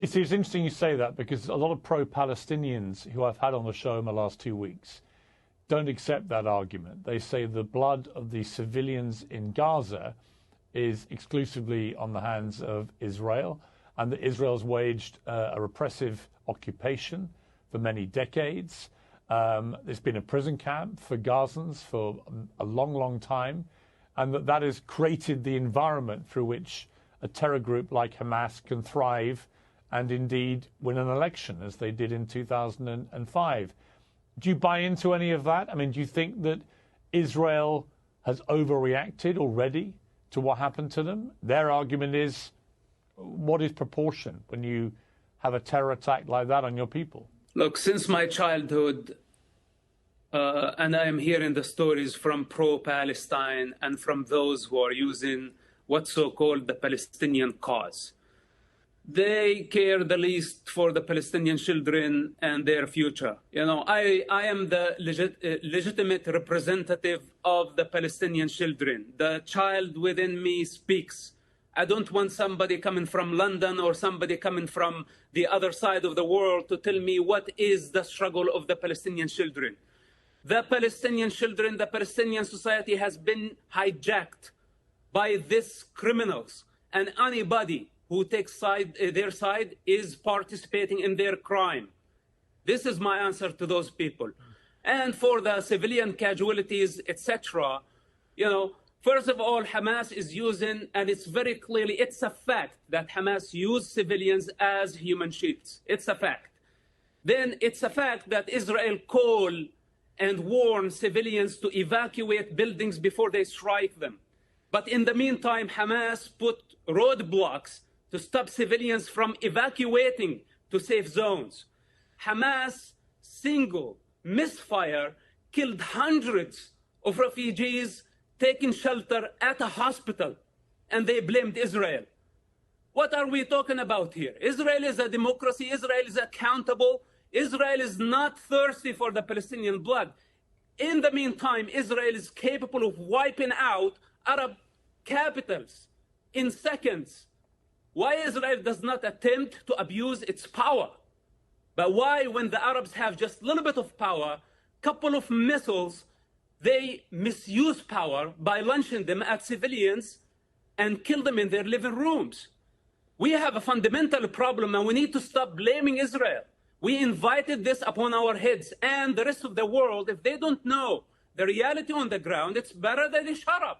see, it's interesting you say that, because a lot of pro-Palestinians who I've had on the show in the last 2 weeks don't accept that argument. They say the blood of the civilians in Gaza is exclusively on the hands of Israel, and that Israel's waged a repressive occupation for many decades. There's been a prison camp for Gazans for a long, long time, and that has created the environment through which a terror group like Hamas can thrive and indeed win an election, as they did in 2005. Do you buy into any of that? I mean, do you think that Israel has overreacted already to what happened to them? Their argument is, what is proportion when you have a terror attack like that on your people? Look, since my childhood, and I am hearing the stories from pro-Palestine and from those who are using what's so-called the Palestinian cause. They care the least for the Palestinian children and their future. You know, I am the legitimate representative of the Palestinian children. The child within me speaks. I don't want somebody coming from London or somebody coming from the other side of the world to tell me what is the struggle of the Palestinian children. The Palestinian children, the Palestinian society has been hijacked by these criminals, and anybody who takes their side is participating in their crime. This is my answer to those people. And for the civilian casualties, etc., you know, first of all, Hamas is using, and it's very clearly, it's a fact that Hamas used civilians as human shields. It's a fact. Then it's a fact that Israel called and warned civilians to evacuate buildings before they strike them. But in the meantime, Hamas put roadblocks to stop civilians from evacuating to safe zones. Hamas single misfire killed hundreds of refugees taking shelter at a hospital, and they blamed Israel. What are we talking about here? Israel is a democracy. Israel is accountable. Israel is not thirsty for the Palestinian blood. In the meantime, Israel is capable of wiping out Arab capitals in seconds. Why Israel does not attempt to abuse its power? But why, when the Arabs have just a little bit of power, couple of missiles, they misuse power by launching them at civilians and kill them in their living rooms? We have a fundamental problem, and we need to stop blaming Israel. We invited this upon our heads, and the rest of the world, if they don't know the reality on the ground, it's better that they shut up.